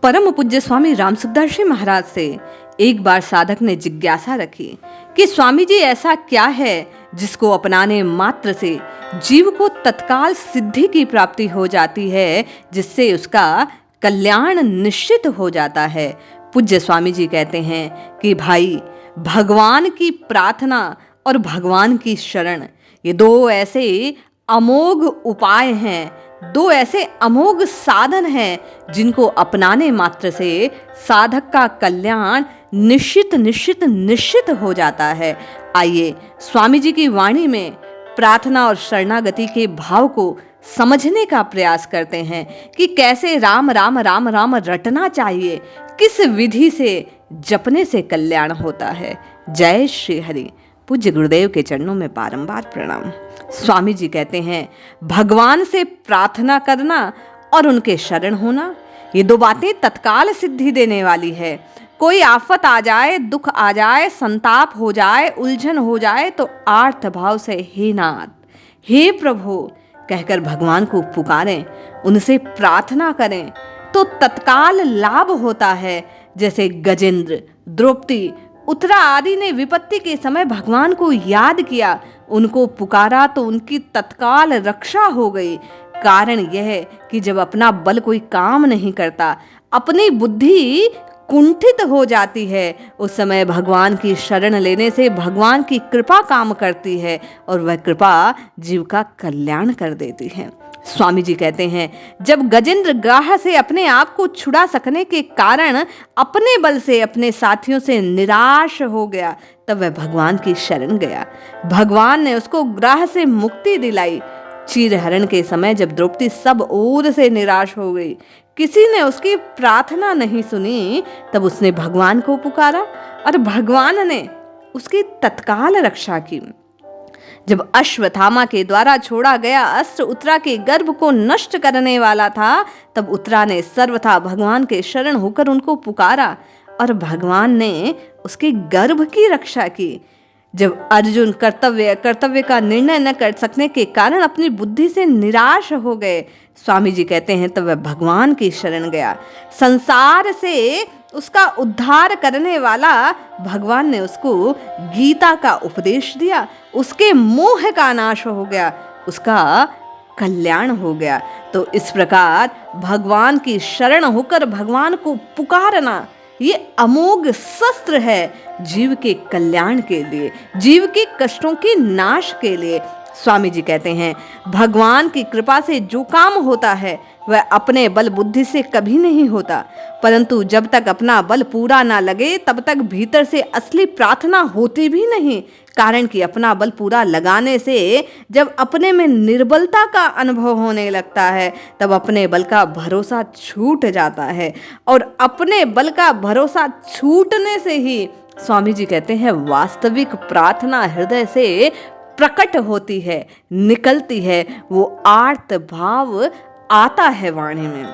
परम पूज्य स्वामी रामसुखदास जी महाराज से एक बार साधक ने जिज्ञासा रखी कि स्वामी जी ऐसा क्या है जिसको अपनाने मात्र से जीव को तत्काल सिद्धि की प्राप्ति हो जाती है, जिससे उसका कल्याण निश्चित हो जाता है। पूज्य स्वामी जी कहते हैं कि भाई, भगवान की प्रार्थना और भगवान की शरण, ये दो ऐसे अमोघ उपाय हैं, दो ऐसे अमोघ साधन हैं जिनको अपनाने मात्र से साधक का कल्याण निश्चित निश्चित निश्चित हो जाता है। आइए स्वामी जी की वाणी में प्रार्थना और शरणागति के भाव को समझने का प्रयास करते हैं कि कैसे राम राम राम राम रटना चाहिए, किस विधि से जपने से कल्याण होता है। जय श्री हरि। पूज्य गुरुदेव के चरणों में बारंबार प्रणाम। स्वामी जी कहते हैं, भगवान से प्रार्थना करना और उनके शरण होना, ये दो बातें तत्काल सिद्धि देने वाली है। कोई आफत आ जाए, दुख आ जाए, संताप हो जाए, उलझन हो जाए तो आर्त भाव से हे नाथ, हे प्रभु कहकर भगवान को पुकारें, उनसे प्रार्थना करें तो तत्काल लाभ होता है। जैसे गजेंद्र, द्रौपदी, उत्तरा आदि ने विपत्ति के समय भगवान को याद किया, उनको पुकारा तो उनकी तत्काल रक्षा हो गई। कारण यह है कि जब अपना बल कोई काम नहीं करता, अपनी बुद्धि कुंठित हो जाती है, उस समय भगवान की शरण लेने से भगवान की कृपा काम करती है और वह कृपा जीव का कल्याण कर देती है। स्वामी जी कहते हैं, जब गजेंद्र ग्राह से अपने आप को छुड़ा सकने के कारण अपने बल से अपने साथियों से निराश हो गया, तब वह भगवान की शरण गया। भगवान ने उसको ग्राह से मुक्ति दिलाई। चीरहरण के समय जब द्रौपदी सब ओर से निराश हो गई, किसी ने उसकी प्रार्थना नहीं सुनी, तब उसने भगवान को पुकारा और भगवान ने उसकी तत्काल रक्षा की। जब अश्वत्थामा के द्वारा छोड़ा गया अस्त्र उत्तरा के गर्भ को नष्ट करने वाला था, तब उत्तरा ने सर्वथा भगवान के शरण होकर उनको पुकारा और भगवान ने उसके गर्भ की रक्षा की। जब अर्जुन कर्तव्य का निर्णय न कर सकने के कारण अपनी बुद्धि से निराश हो गए, स्वामी जी कहते हैं तब वह भगवान की शरण गया। संसार से उसका उद्धार करने वाला भगवान ने उसको गीता का उपदेश दिया, उसके मोह का नाश हो गया, उसका कल्याण हो गया। तो इस प्रकार भगवान की शरण होकर भगवान को पुकारना, ये अमोघ शस्त्र है जीव के कल्याण के लिए, जीव के कष्टों के नाश के लिए। स्वामी जी कहते हैं, भगवान की कृपा से जो काम होता है वह अपने बल बुद्धि से कभी नहीं होता, परंतु जब तक अपना बल पूरा ना लगे तब तक भीतर से असली प्रार्थना होती भी नहीं। कारण कि अपना बल पूरा लगाने से जब अपने में निर्बलता का अनुभव होने लगता है, तब अपने बल का भरोसा छूट जाता है और अपने बल का भरोसा छूटने से ही स्वामी जी कहते हैं वास्तविक प्रार्थना हृदय से प्रकट होती है, निकलती है, वो आर्त भाव आता है वाणी में।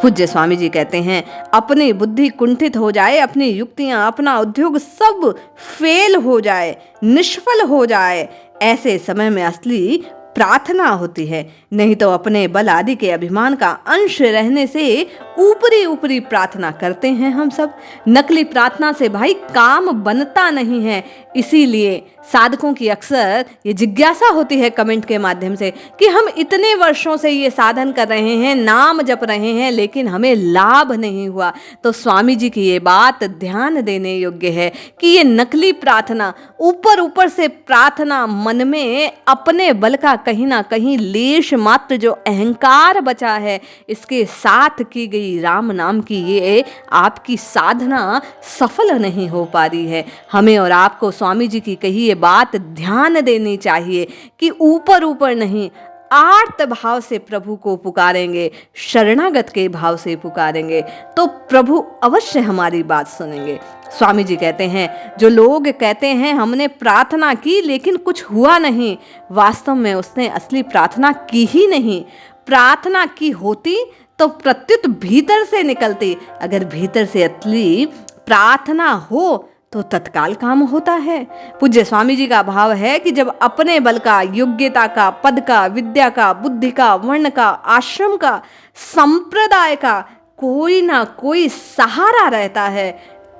पूज्य स्वामी जी कहते हैं, अपनी बुद्धि कुंठित हो जाए, अपनी युक्तियां, अपना उद्योग सब फेल हो जाए, निष्फल हो जाए, ऐसे समय में असली प्रार्थना होती है। नहीं तो अपने बल आदि के अभिमान का अंश रहने से ऊपरी ऊपरी प्रार्थना करते हैं हम सब। नकली प्रार्थना से भाई काम बनता नहीं है। इसीलिए साधकों की अक्सर ये जिज्ञासा होती है कमेंट के माध्यम से कि हम इतने वर्षों से ये साधन कर रहे हैं, नाम जप रहे हैं, लेकिन हमें लाभ नहीं हुआ। तो स्वामी जी की ये बात ध्यान देने योग्य है कि ये नकली प्रार्थना, ऊपर ऊपर से प्रार्थना, मन में अपने बल का कहीं ना कहीं लेश मात्र जो अहंकार बचा है, इसके साथ की गई राम नाम की ये आपकी साधना सफल नहीं हो पा रही है। हमें और आपको स्वामी जी की कही ये बात ध्यान देनी चाहिए कि ऊपर ऊपर नहीं, आर्त भाव से प्रभु को पुकारेंगे, शरणागत के भाव से पुकारेंगे तो प्रभु अवश्य हमारी बात सुनेंगे। स्वामी जी कहते हैं, जो लोग कहते हैं हमने प्रार्थना की लेकिन कुछ हुआ नहीं, वास्तव में उसने असली प्रार्थना की ही नहीं। प्रार्थना की होती तो प्रत्युत भीतर से निकलती। अगर भीतर से असली प्रार्थना हो तो तत्काल काम होता है। पूज्य स्वामी जी का भाव है कि जब अपने बल का, योग्यता का, पद का, विद्या का, बुद्धि का, वर्ण का, आश्रम का, संप्रदाय का कोई ना कोई सहारा रहता है,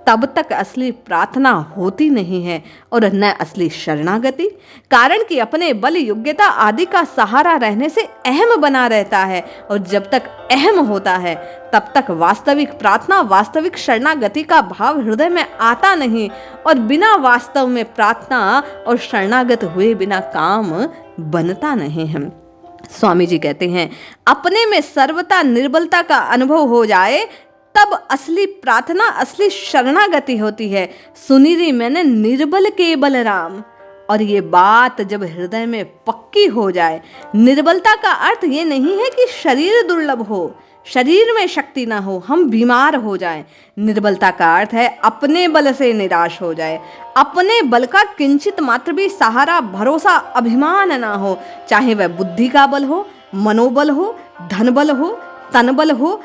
तब तक असली प्रार्थना होती नहीं है और न असली शरणागति। कारण कि अपने बल, योग्यता आदि का सहारा रहने से अहम बना रहता है, और जब तक अहम होता है तब तक वास्तविक प्रार्थना, वास्तविक शरणागति का भाव हृदय में आता नहीं, और बिना वास्तव में प्रार्थना और शरणागत हुए बिना काम बनता नहीं है। स्वामी जी कहते हैं, अपने में सर्वथा निर्बलता का अनुभव हो जाए तब असली प्रार्थना, असली शरणागति होती है। सुनी री मैंने निर्बल केवल राम। और ये बात जब हृदय में पक्की हो जाए, निर्बलता का अर्थ ये नहीं है कि शरीर दुर्लभ हो, शरीर में शक्ति ना हो, हम बीमार हो जाएं। निर्बलता का अर्थ है अपने बल से निराश हो जाए, अपने बल का किंचित मात्र भी सहारा, भरोसा, अभिमान ना हो, चाहे वह बुद्धि का बल हो, मनोबल हो, धन बल हो, तन बल हो,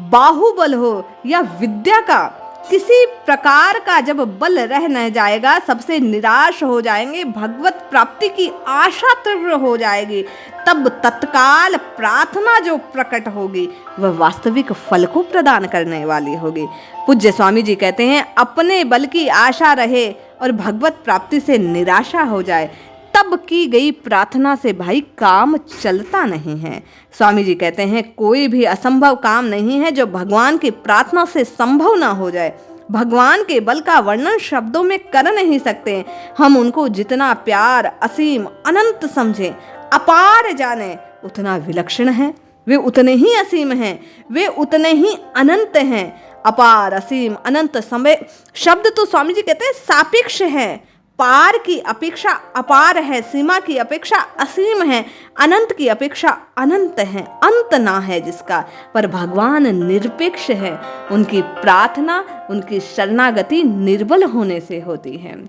बाहुबल हो या विद्या का, किसी प्रकार का जब बल रह न जाएगा, सबसे निराश हो जाएंगे, भगवत प्राप्ति की आशा तीव्र हो जाएगी, तब तत्काल प्रार्थना जो प्रकट होगी वह वास्तविक फल को प्रदान करने वाली होगी। पूज्य स्वामी जी कहते हैं, अपने बल की आशा रहे और भगवत प्राप्ति से निराशा हो जाए, तब की गई प्रार्थना से भाई काम चलता नहीं है। स्वामी जी कहते हैं, कोई भी असंभव काम नहीं है जो भगवान की प्रार्थना से संभव ना हो जाए। भगवान के बल का वर्णन शब्दों में कर नहीं सकते। हम उनको जितना प्यार, असीम, अनंत समझें, अपार जाने, उतना विलक्षण है। वे उतने ही असीम हैं, वे उतने ही अनंत हैं। अपार, असीम, अनंत समय शब्द तो स्वामी जी कहते हैं सापेक्ष है। पार की अपेक्षा अपार है, सीमा की अपेक्षा असीम है, अनंत की अपेक्षा अनंत है, अंत ना है जिसका। पर भगवान निरपेक्ष है। उनकी प्रार्थना, उनकी शरणागति निर्बल होने से होती है।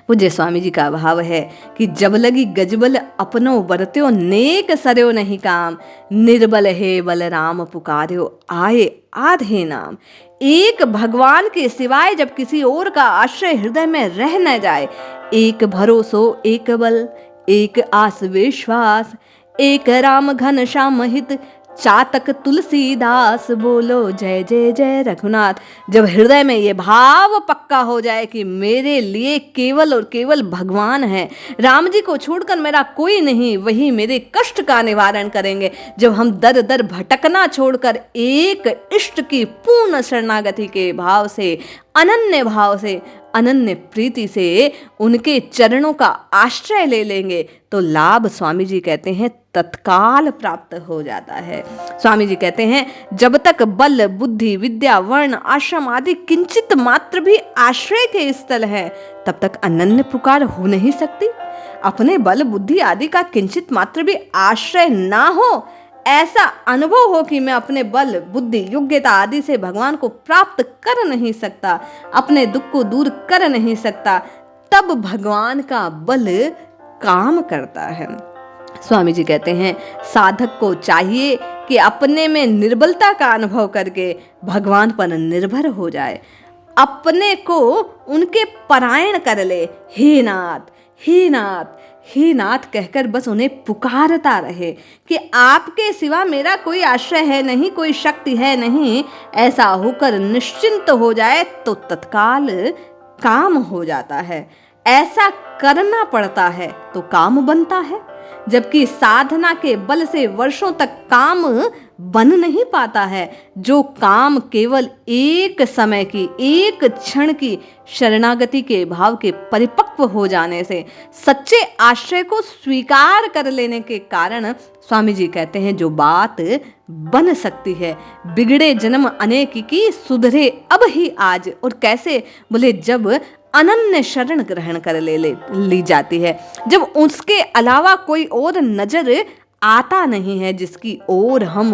पूज्य स्वामी जी का भाव है कि जब लगी गजबल अपनो बरत्यो, नेक सरयो नहीं काम, निर्बल है बल राम पुकार्यो, आए आधे नाम। एक भगवान के सिवाय जब किसी और का आश्रय हृदय में रह न जाए, एक भरोसो एक बल, एक आस विश्वास, एक राम घन श्याम हित, चातक तुलसीदास बोलो जय जय जय रघुनाथ। जब हृदय में ये भाव पक्का हो जाए कि मेरे लिए केवल और केवल भगवान है, राम जी को छोड़कर मेरा कोई नहीं, वही मेरे कष्ट का निवारण करेंगे। जब हम दर दर भटकना छोड़कर एक इष्ट की पूर्ण शरणागति के भाव से, अनन्य भाव से, अनन्य प्रीति से उनके चरणों का आश्रय ले लेंगे, तो लाभ स्वामी जी कहते हैं तत्काल प्राप्त हो जाता है। स्वामी जी कहते हैं, जब तक बल, बुद्धि, विद्या, वर्ण, आश्रम आदि किंचित मात्र भी आश्रय के स्थल है, तब तक अनन्य पुकार हो नहीं सकती। अपने बल, बुद्धि आदि का किंचित मात्र भी आश्रय ना हो, ऐसा अनुभव हो कि मैं अपने बल, बुद्धि, योग्यता आदि से भगवान को प्राप्त कर नहीं सकता, अपने दुख को दूर कर नहीं सकता, तब भगवान का बल काम करता है। स्वामी जी कहते हैं, साधक को चाहिए कि अपने में निर्बलता का अनुभव करके भगवान पर निर्भर हो जाए, अपने को उनके परायण कर ले। हे नाथ, हे नाथ, हे नाथ कहकर बस उन्हें पुकारता रहे कि आपके सिवा मेरा कोई आश्रय है नहीं, कोई शक्ति है नहीं। ऐसा होकर निश्चिंत हो जाए तो तत्काल काम हो जाता है। ऐसा करना पड़ता है तो काम बनता है, जबकि साधना के बल से वर्षों तक काम बन नहीं पाता है। जो काम केवल एक समय की, एक क्षण की शरणागति के भाव के परिपक्व हो जाने से, सच्चे आश्रय को स्वीकार कर लेने के कारण, स्वामी जी कहते हैं, जो बात बन सकती है। बिगड़े जन्म अनेक की, सुधरे अब ही आज। और कैसे? बोले जब अनन्य शरण ग्रहण कर ली जाती है, जब उसके अलावा कोई और नजर आता नहीं है जिसकी ओर हम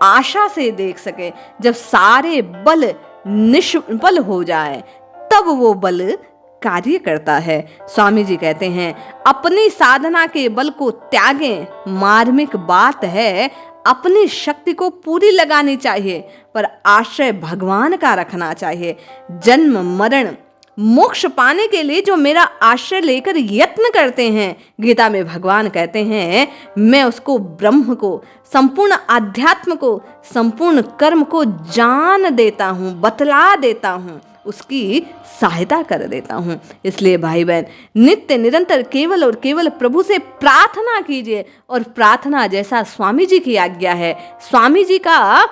आशा से देख सके। जब सारे बल निष्फल हो जाए तब वो बल कार्य करता है। स्वामी जी कहते हैं, अपनी साधना के बल को त्यागें, मार्मिक बात है। अपनी शक्ति को पूरी लगानी चाहिए, पर आश्रय भगवान का रखना चाहिए। जन्म, मरण, मोक्ष पाने के लिए जो मेरा आश्रय लेकर यत्न करते हैं, गीता में भगवान कहते हैं मैं उसको, ब्रह्म को, संपूर्ण आध्यात्म को, संपूर्ण कर्म को जान देता हूँ, बतला देता हूँ, उसकी सहायता कर देता हूँ। इसलिए भाई बहन, नित्य निरंतर केवल और केवल प्रभु से प्रार्थना कीजिए। और प्रार्थना जैसा स्वामी जी की आज्ञा है, स्वामी जी का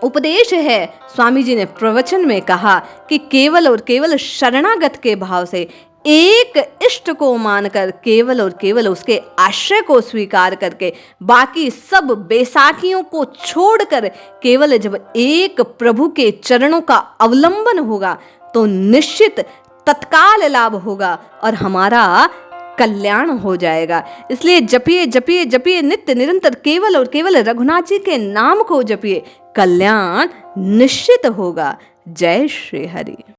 उपदेश है, स्वामी जी ने प्रवचन में कहा कि केवल और केवल शरणागत के भाव से, एक इष्ट को मानकर, केवल और केवल उसके आश्रय को स्वीकार करके, बाकी सब बेसाखियों को छोड़कर केवल जब एक प्रभु के चरणों का अवलंबन होगा तो निश्चित तत्काल लाभ होगा और हमारा कल्याण हो जाएगा। इसलिए जपिए जपिए जपिए नित्य निरंतर केवल और केवल रघुनाथ जी के नाम को जपिए, कल्याण निश्चित होगा। जय श्री हरि।